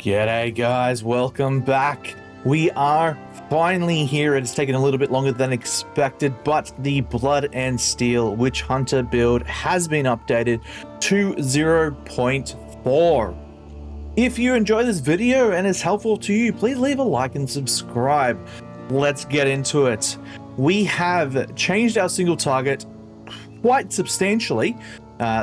G'day guys, welcome back. We are finally here. It's taken a little bit longer than expected, but the Blood and Steel Witchhunter build has been updated to 0.4. If you enjoy this video and it's helpful to you, please leave a like and subscribe. Let's get into it. We have changed our single target quite substantially.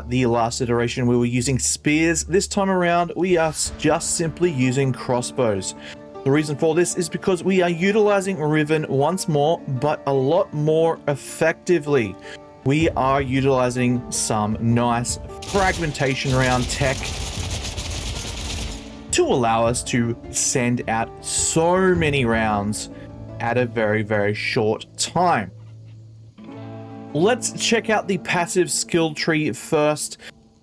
The last iteration we were using spears. This time around we are just simply using crossbows. The reason for this is because we are utilizing Riven once more, but a lot more effectively. We are utilizing some nice fragmentation round tech to allow us to send out so many rounds at a very short time. Let's check out the passive skill tree first,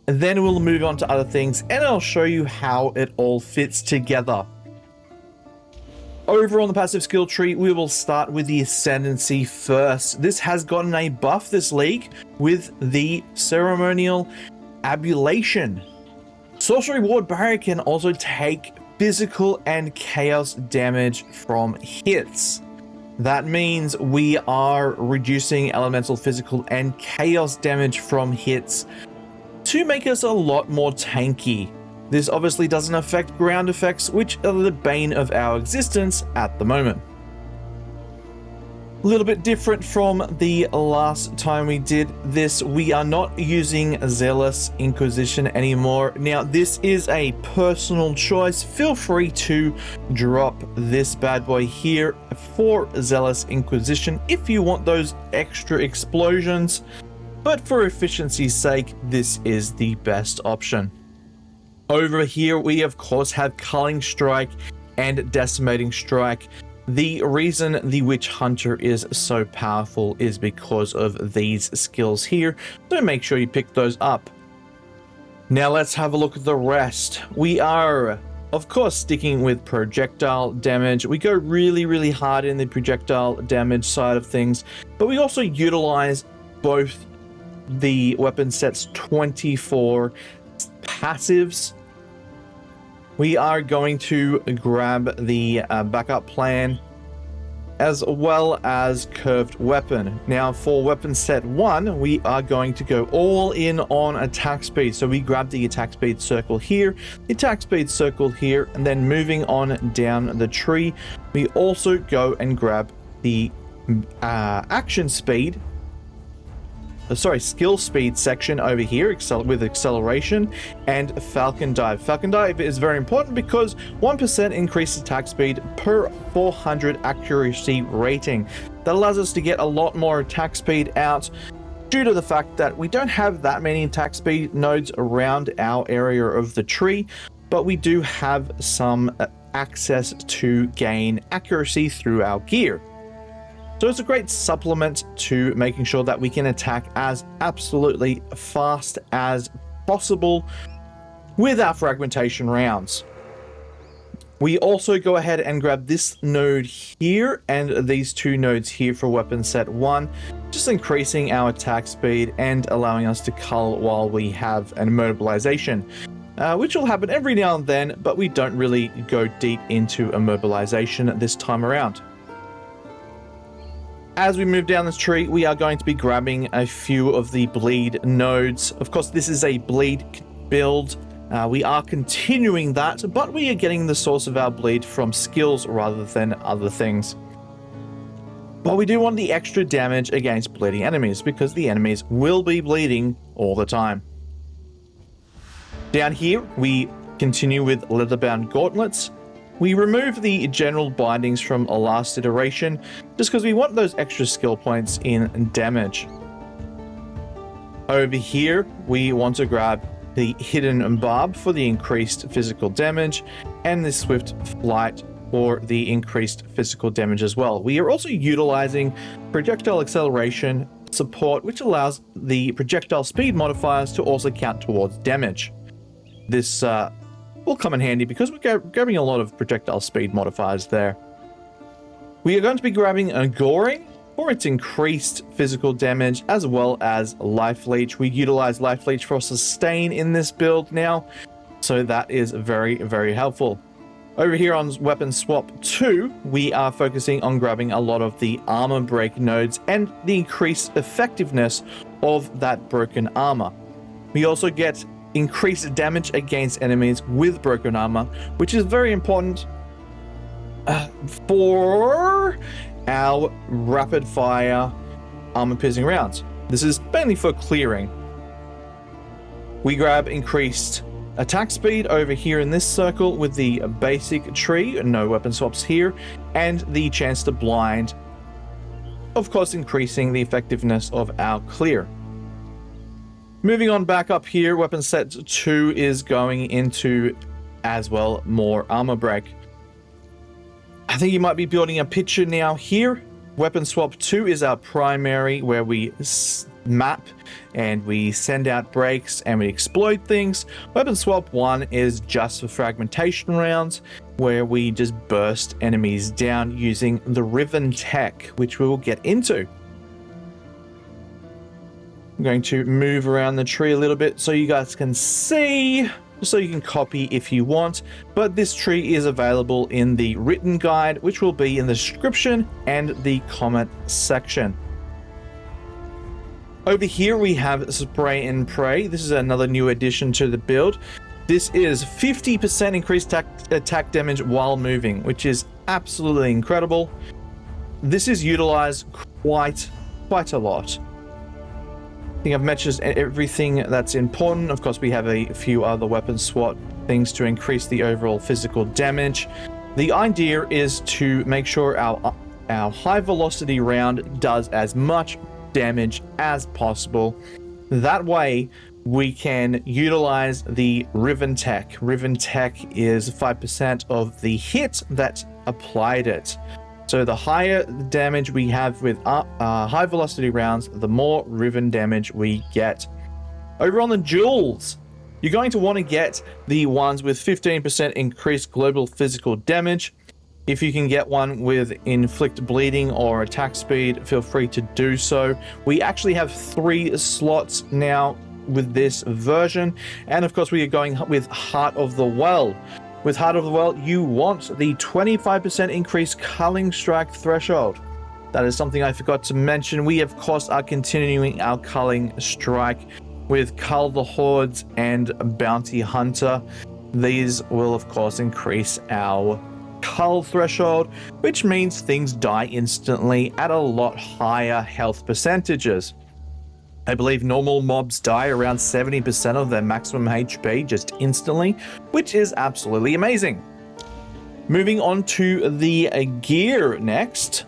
then we'll move on to other things and I'll show you how it all fits together. Over on the passive skill tree, we will start with the Ascendency first. This has gotten a buff this league with the Ceremonial Abulation. Sorcery Ward Barrier can also take physical and chaos damage from hits. That means we are reducing elemental, physical, and chaos damage from hits to make us a lot more tanky. This obviously doesn't affect ground effects, which are the bane of our existence at the moment. A little bit different from the last time we did this, we are not using Zealous Inquisition anymore. Now, this is a personal choice. Feel free to drop this bad boy here for Zealous Inquisition if you want those extra explosions, but for efficiency's sake, this is the best option. Over here, we of course have Culling Strike and Decimating Strike. The reason the Witchhunter is so powerful is because of these skills here, so make sure you pick those up. Now let's have a look at the rest. We are, of course, sticking with projectile damage. We go really hard in the projectile damage side of things, but we also utilize both the weapon set's 24 passives. We are going to grab the backup plan as well as curved weapon. Now for weapon set 1, we are going to go all in on attack speed. So we grab the attack speed circle here, the attack speed circle here, and then moving on down the tree, we also go and grab the action speed. Skill speed section over here with acceleration and Falcon Dive. Falcon Dive is very important because 1% increased attack speed per 400 accuracy rating. That allows us to get a lot more attack speed out due to the fact that we don't have that many attack speed nodes around our area of the tree, but we do have some access to gain accuracy through our gear. So it's a great supplement to making sure that we can attack as absolutely fast as possible with our fragmentation rounds. We also go ahead and grab this node here and these two nodes here for weapon set 1, just increasing our attack speed and allowing us to cull while we have an immobilization, which will happen every now and then, but we don't really go deep into immobilization this time around. As we move down this tree, we are going to be grabbing a few of the bleed nodes. Of course, this is a bleed build. We are continuing that, but we are getting the source of our bleed from skills rather than other things. But we do want the extra damage against bleeding enemies because the enemies will be bleeding all the time. Down here, we continue with leather-bound gauntlets. We remove the general bindings from a last iteration just because we want those extra skill points in damage. Over here, we want to grab the hidden barb for the increased physical damage and the swift flight for the increased physical damage as well. We are also utilizing projectile acceleration support, which allows the projectile speed modifiers to also count towards damage. This will come in handy because we're grabbing a lot of projectile speed modifiers there. We are going to be grabbing a Goring for its increased physical damage as well as Life Leech. We utilize Life Leech for sustain in this build now, so that is very helpful. Over here on Weapon Swap 2, we are focusing on grabbing a lot of the armor break nodes and the increased effectiveness of that broken armor. We also get increased damage against enemies with broken armor, which is very important for our rapid fire armor piercing rounds. This is mainly for clearing. We grab increased attack speed over here in this circle with the basic tree, no weapon swaps here, and the chance to blind, of course increasing the effectiveness of our clear. Moving on back up here, weapon set 2 is going into, as well, more armor break. I think you might be building a picture now here. Weapon swap 2 is our primary, where we map and we send out breaks and we exploit things. Weapon swap 1 is just for fragmentation rounds, where we just burst enemies down using the Riven tech, which we will get into. I'm going to move around the tree a little bit so you guys can see, so you can copy if you want, but this tree is available in the written guide, which will be in the description and the comment section. Over here we have Spray and Pray. This is another new addition to the build. This is 50% increased attack damage while moving, which is absolutely incredible. This is utilized quite a lot. I think I've mentioned everything that's important. Of course, we have a few other weapon swap things to increase the overall physical damage. The idea is to make sure our high velocity round does as much damage as possible. That way we can utilize the Riven tech. Riven tech is 5% of the hit that applied it. So the higher damage we have with high velocity rounds, the more Riven damage we get. Over on the jewels, you're going to want to get the ones with 15% increased global physical damage. If you can get one with inflict bleeding or attack speed, feel free to do so. We actually have 3 slots now with this version. And of course, we are going with Heart of the Well. With Heart of the Well, you want the 25% increased Culling strike threshold. That is something I forgot to mention. We, of course, are continuing our Culling strike with Cull the Hordes and Bounty Hunter. These will, of course, increase our Cull threshold, which means things die instantly at a lot higher health percentages. I believe normal mobs die around 70% of their maximum HP just instantly, which is absolutely amazing. Moving on to the gear next,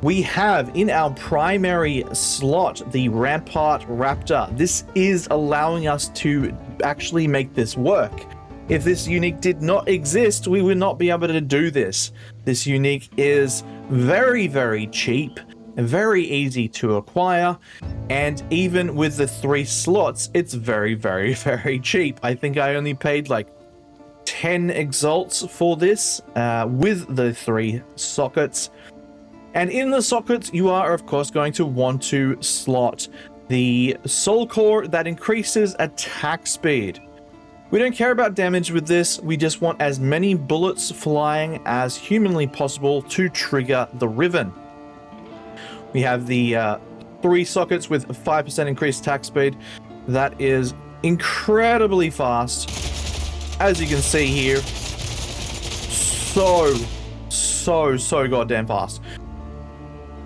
we have in our primary slot the Rampart Raptor. This is allowing us to actually make this work. If this unique did not exist, we would not be able to do this. This unique is very cheap, very easy to acquire, and even with the 3 slots, it's very cheap. I think I only paid like 10 exalts for this with the 3 sockets. And in the sockets, you are of course going to want to slot the Soul Core that increases attack speed. We don't care about damage with this, we just want as many bullets flying as humanly possible to trigger the Riven. We have the 3 sockets with 5% increased attack speed. That is incredibly fast. As you can see here, so goddamn fast.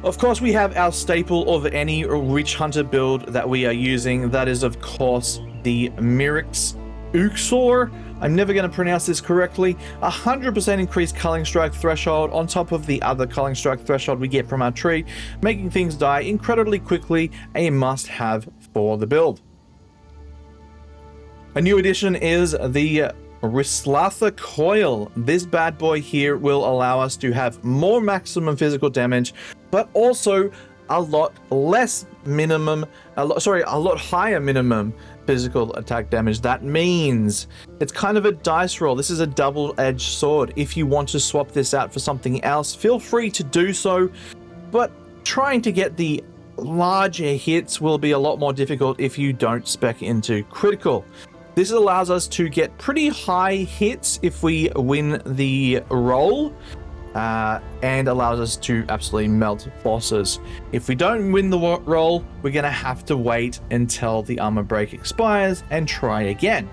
Of course, we have our staple of any Witchhunter build that we are using. That is, of course, the Mirix Uxor. I'm never going to pronounce this correctly. 100% increased Culling strike threshold on top of the other Culling strike threshold we get from our tree, making things die incredibly quickly, a must-have for the build. A new addition is the Rislatha Coil. This bad boy here will allow us to have more maximum physical damage, but also a lot higher minimum physical attack damage. That means it's kind of a dice roll. This is a double-edged sword. If you want to swap this out for something else, feel free to do so, but trying to get the larger hits will be a lot more difficult if you don't spec into critical. This allows us to get pretty high hits if we win the roll, and allows us to absolutely melt bosses. If we don't win the roll, we're going to have to wait until the armor break expires and try again.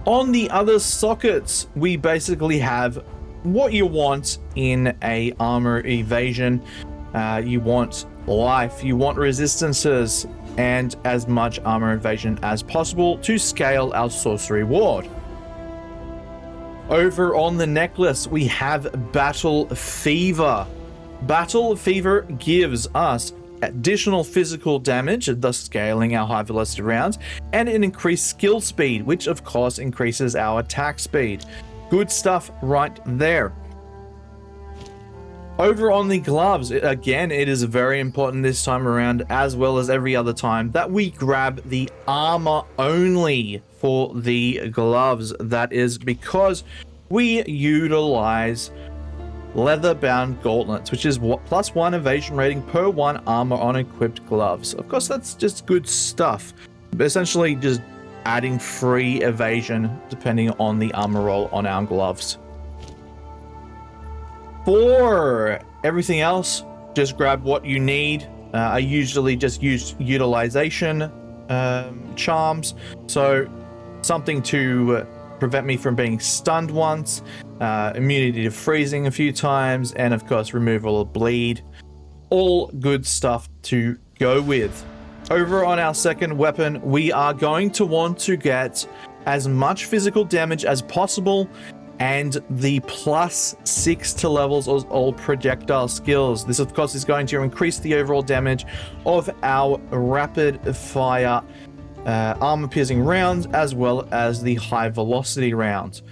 On the other sockets, we basically have what you want in a armor evasion. You want life, you want resistances, and as much armor evasion as possible to scale our sorcery ward. Over on the necklace, we have Battle Fever. Battle Fever gives us additional physical damage, thus scaling our high velocity rounds, and an increased skill speed, which of course increases our attack speed. Good stuff right there. Over on the gloves, again, it is very important this time around, as well as every other time, that we grab the armor only for the gloves. That is because we utilize leather-bound gauntlets, which is +1 evasion rating per 1 armor on equipped gloves. Of course, that's just good stuff. Essentially, just adding free evasion depending on the armor roll on our gloves. For everything else, just grab what you need. I usually just use utilization charms, so something to prevent me from being stunned once, immunity to freezing a few times, and of course removal of bleed. All good stuff to go with. Over on our second weapon, we are going to want to get as much physical damage as possible and the +6 to levels of all projectile skills. This of course is going to increase the overall damage of our rapid fire armor piercing rounds, as well as the high velocity rounds.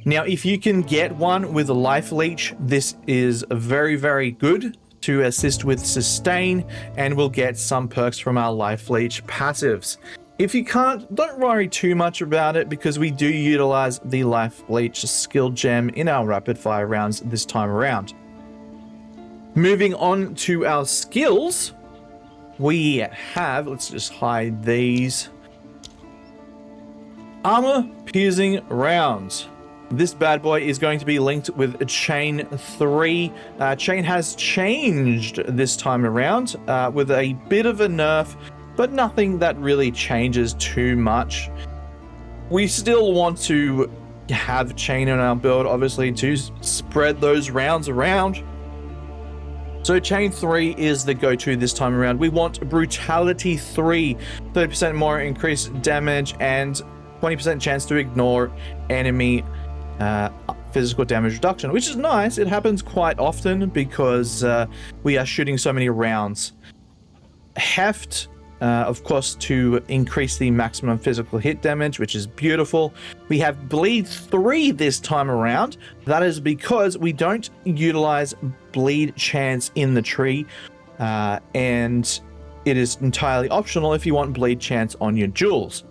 Now, if you can get one with a life leech, this is very, very good to assist with sustain, and we'll get some perks from our life leech passives. If you can't, don't worry too much about it, because we do utilize the life leech skill gem in our rapid fire rounds this time around. Moving on to our skills, we have, let's just hide these, armor piercing rounds. This bad boy is going to be linked with chain 3. Chain has changed this time around with a bit of a nerf, but nothing that really changes too much. We still want to have chain in our build, obviously, to spread those rounds around. So chain 3 is the go-to this time around. We want brutality 3, 30% more increased damage and 20% chance to ignore enemy physical damage reduction, which is nice. It happens quite often because we are shooting so many rounds. Heft, of course, to increase the maximum physical hit damage, which is beautiful. We have bleed 3 this time around. That is because we don't utilize bleed chance in the tree, and it is entirely optional if you want bleed chance on your jewels.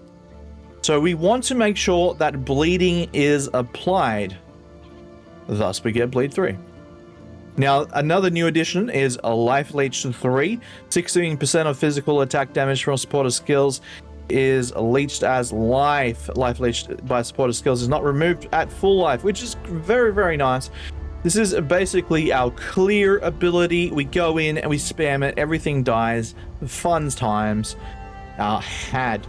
So we want to make sure that bleeding is applied. Thus we get bleed 3. Now, another new addition is a life leech 3. 16% of physical attack damage from supporter skills is leached as life. Life leached by supporter skills is not removed at full life, which is very, very nice. This is basically our clear ability. We go in and we spam it. Everything dies. Fun times are had.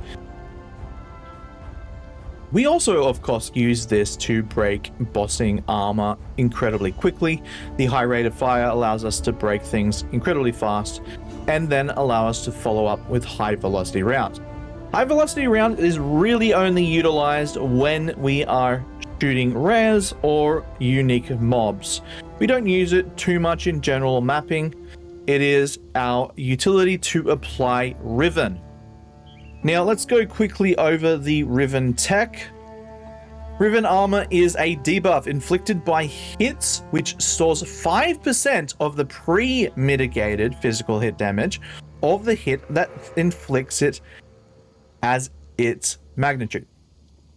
We also, of course, use this to break bossing armor incredibly quickly. The high rate of fire allows us to break things incredibly fast, and then allow us to follow up with high velocity rounds. High velocity round is really only utilized when we are shooting rares or unique mobs. We don't use it too much in general mapping. It is our utility to apply Riven. Now let's go quickly over the Riven tech. Riven armor is a debuff inflicted by hits, which stores 5% of the pre-mitigated physical hit damage of the hit that inflicts it as its magnitude.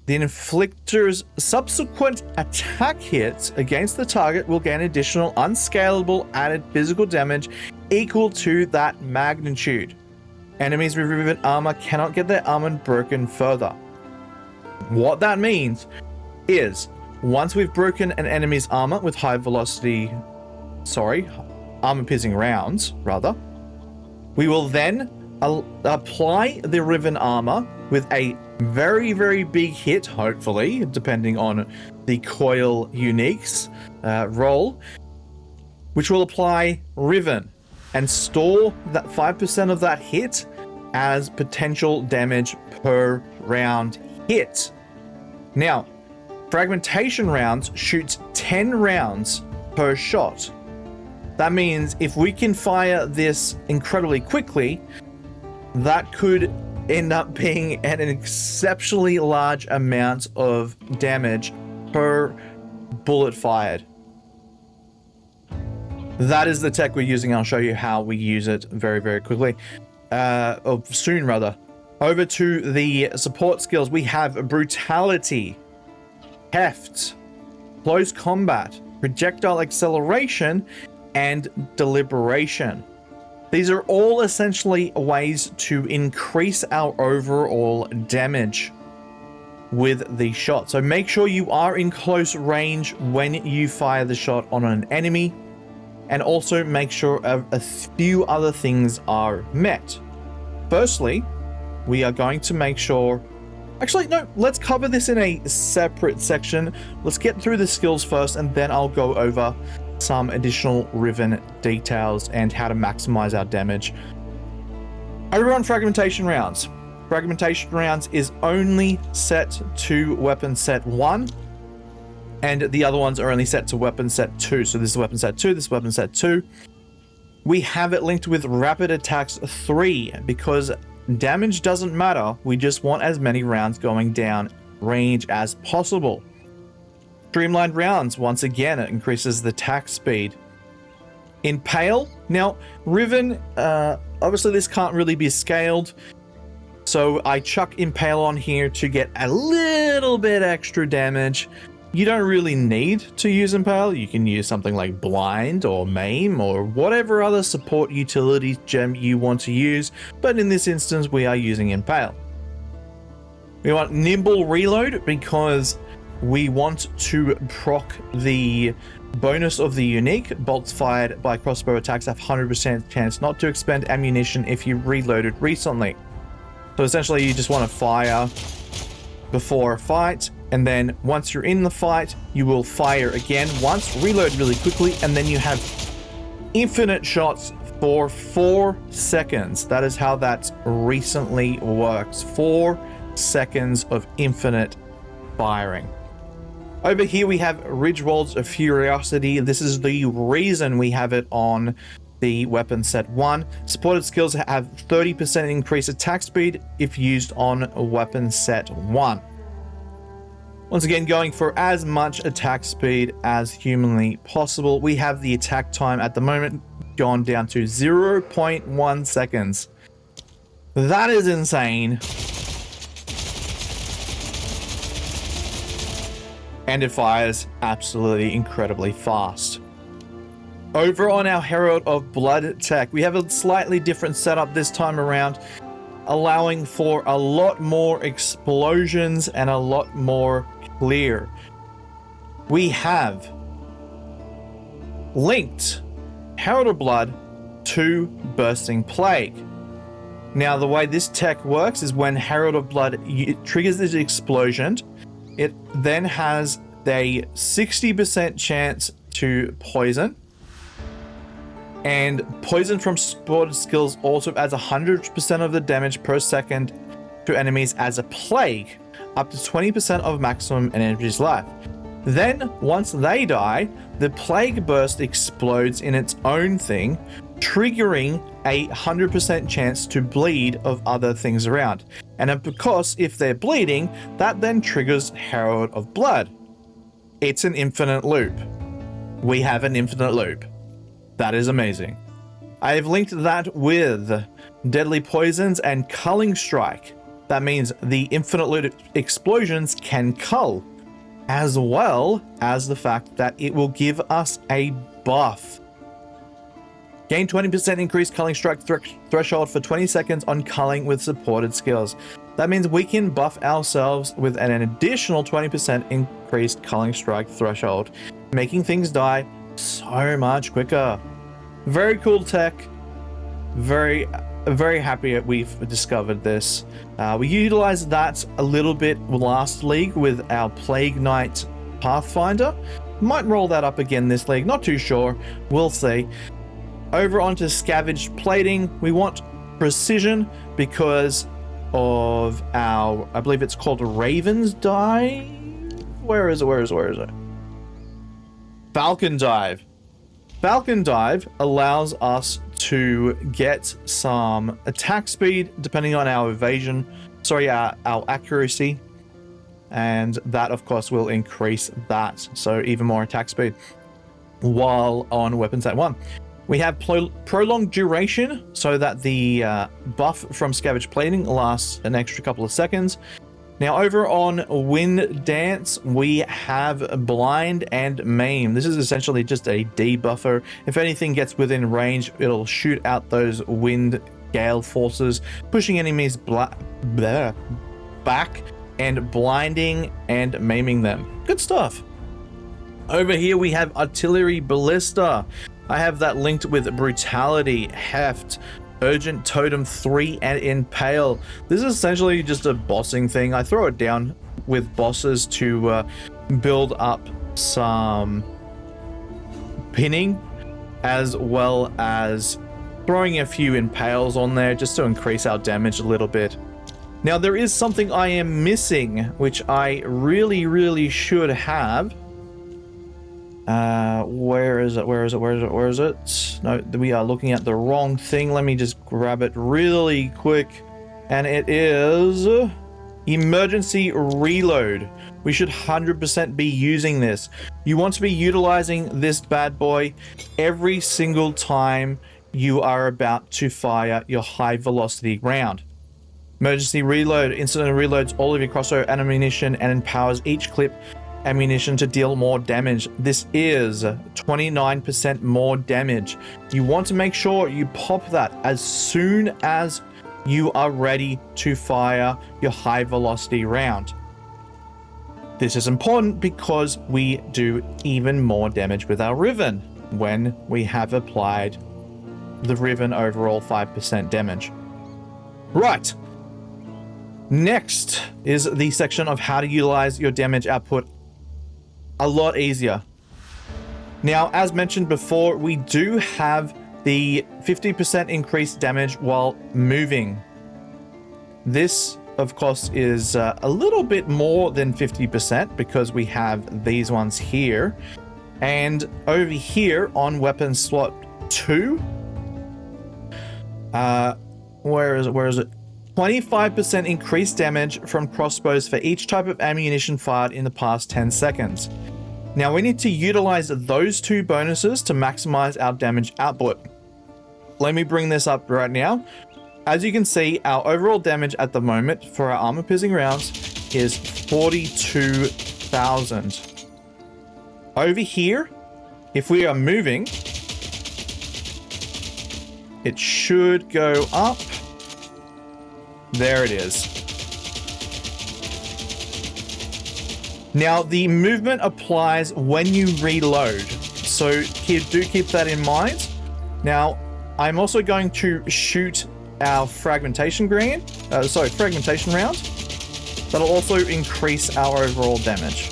The inflictor's subsequent attack hits against the target will gain additional unscalable added physical damage equal to that magnitude. Enemies with Riven armor cannot get their armor broken further. What that means is once we've broken an enemy's armor with armor-piercing rounds, rather, we will then apply the Riven armor with a very, very big hit, hopefully, depending on the coil uniques roll, which will apply Riven and store that 5% of that hit as potential damage per round hit. Now, fragmentation rounds shoots 10 rounds per shot. That means if we can fire this incredibly quickly, that could end up being an exceptionally large amount of damage per bullet fired. That is the tech we're using. I'll show you how we use it very, very quickly. Soon, rather. Over to the support skills. We have Brutality, Heft, Close Combat, Projectile Acceleration, and Deliberation. These are all essentially ways to increase our overall damage with the shot. So make sure you are in close range when you fire the shot on an enemy, and also make sure a few other things are met. Firstly, we are going to make sure... Actually, no, let's cover this in a separate section. Let's get through the skills first, and then I'll go over some additional Riven details and how to maximize our damage. Over on fragmentation rounds. Fragmentation rounds is only set to weapon set 1, and the other ones are only set to weapon set 2. So this is weapon set 2, this is weapon set 2. We have it linked with rapid attacks 3 because damage doesn't matter. We just want as many rounds going down range as possible. Streamlined rounds, once again, it increases the attack speed. Impale. Now, Riven, obviously this can't really be scaled, so I chuck Impale on here to get a little bit extra damage. You don't really need to use Impale. You can use something like Blind or Maim or whatever other support utility gem you want to use, but in this instance we are using Impale. We want Nimble Reload because we want to proc the bonus of the unique. Bolts fired by crossbow attacks have 100% chance not to expend ammunition if you reloaded recently. So essentially you just want to fire before a fight, and then once you're in the fight, you will fire again once, reload really quickly, and then you have infinite shots for 4 seconds. That is how that recently works. 4 seconds of infinite firing. Over here we have Ridge Walls of Furiosity. This is the reason we have it on the weapon set 1. Supported skills have 30% increased attack speed if used on weapon set 1. Once again, going for as much attack speed as humanly possible. We have the attack time at the moment gone down to 0.1 seconds. That is insane. And it fires absolutely incredibly fast. Over on our Herald of Blood tech, we have a slightly different setup this time around, allowing for a lot more explosions and a lot more clear. We have linked Herald of Blood to Bursting Plague. Now, the way this tech works is when Herald of Blood triggers this explosion, it then has a 60% chance to poison. And poison from supported skills also adds 100% of the damage per second to enemies as a plague, up to 20% of maximum energy's life. Then, once they die, the plague burst explodes in its own thing, triggering a 100% chance to bleed of other things around. And because if they're bleeding, that then triggers Herald of Blood. It's an infinite loop. We have an infinite loop. That is amazing. I have linked that with Deadly Poisons and Culling Strike. That means the infinite loop explosions can cull, as well as the fact that it will give us a buff. Gain 20% increased culling strike threshold for 20 seconds on culling with supported skills. That means we can buff ourselves with an additional 20% increased culling strike threshold, making things die so much quicker. Very cool tech. Very happy that we've discovered this. We utilized that a little bit last league with our Plague Knight Pathfinder. Might roll that up again this league, not too sure. We'll see. Over onto Scavenged Plating. We want precision because of our, I believe it's called Raven's Dive. Where is it? Falcon Dive. Falcon Dive allows us to get some attack speed depending on our evasion, our accuracy, and that of course will increase that, so even more attack speed while on weapons at 1. We have prolonged duration, so that the buff from Scavenged Plating lasts an extra couple of seconds. Now over on Wind Dance, we have Blind and Maim. This is essentially just a debuffer. If anything gets within range, it'll shoot out those wind gale forces, pushing enemies back and blinding and maiming them. Good stuff. Over here we have Artillery Ballista. I have that linked with Brutality, Heft, Urgent Totem 3, and Impale. This is essentially just a bossing thing. I throw it down with bosses to build up some pinning, as well as throwing a few Impales on there just to increase our damage a little bit. Now there is something I am missing, which I really should have. Where is it? No, we are looking at the wrong thing. Let me just grab it really quick. And it is Emergency Reload. We should 100% be using this. You want to be utilizing this bad boy every single time you are about to fire your high velocity round. Emergency Reload instantly reloads all of your crossbow ammunition and empowers each clip ammunition to deal more damage. This is 29% more damage. You want to make sure you pop that as soon as you are ready to fire your high velocity round. This is important because we do even more damage with our Riven when we have applied the Riven overall 5% damage. Right. Next is the section of how to utilize your damage output a lot easier. Now, as mentioned before, we do have the 50% increased damage while moving. This, of course, is a little bit more than 50% because we have these ones here. And over here on weapon slot 2, where is it? 25% increased damage from crossbows for each type of ammunition fired in the past 10 seconds. Now we need to utilize those two bonuses to maximize our damage output. Let me bring this up right now. As you can see, our overall damage at the moment for our armor piercing rounds is 42,000. Over here, if we are moving, it should go up. There it is. Now, the movement applies when you reload, so do keep that in mind. Now, I'm also going to shoot our fragmentation round. That'll also increase our overall damage.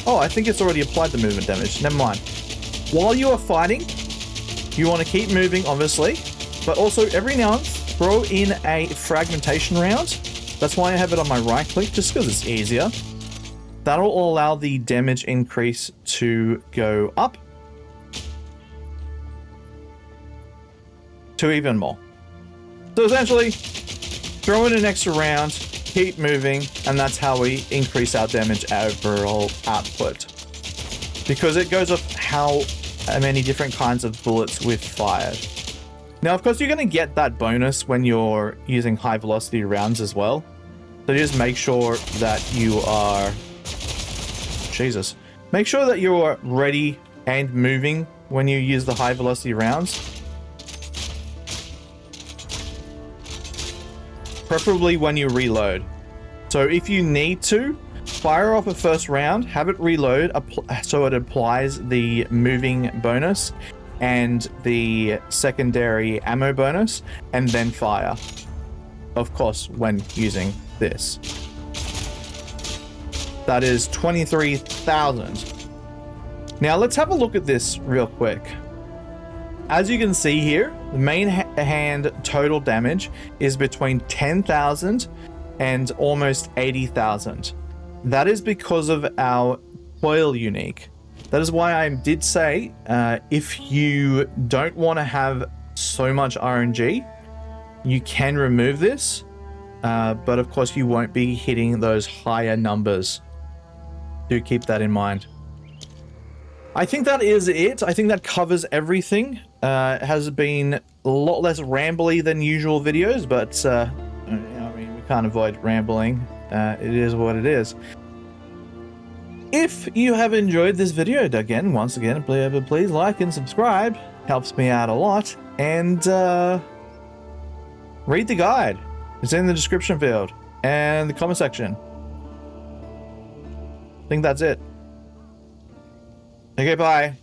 Oh, I think it's already applied the movement damage. Never mind. While you are fighting, you want to keep moving, obviously, but also every now and then throw in a fragmentation round. That's why I have it on my right click, just because it's easier. That'll allow the damage increase to go up to even more. So essentially, throw in an extra round, keep moving, and that's how we increase our damage overall output. Because it goes off how many different kinds of bullets we've fired. Now, of course, you're going to get that bonus when you're using high velocity rounds as well. So just make sure that you are... Make sure that you are ready and moving when you use the high velocity rounds. preferably when you reload. So if you need to, fire off a first round, have it reload so it applies the moving bonus and the secondary ammo bonus, and then fire. Of course, when using this. That is 23,000. Now let's have a look at this real quick. As you can see here, the main hand total damage is between 10,000 and almost 80,000. That is because of our coil unique. That is why I did say, if you don't want to have so much RNG, you can remove this, but of course you won't be hitting those higher numbers. Do keep that in mind. I think that is it. I think that covers everything. It has been a lot less rambly than usual videos, but I mean, we can't avoid rambling. It is what it is. If you have enjoyed this video, once again, please like and subscribe. Helps me out a lot. And read the guide. It's in the description field and the comment section. I think that's it. Okay, bye.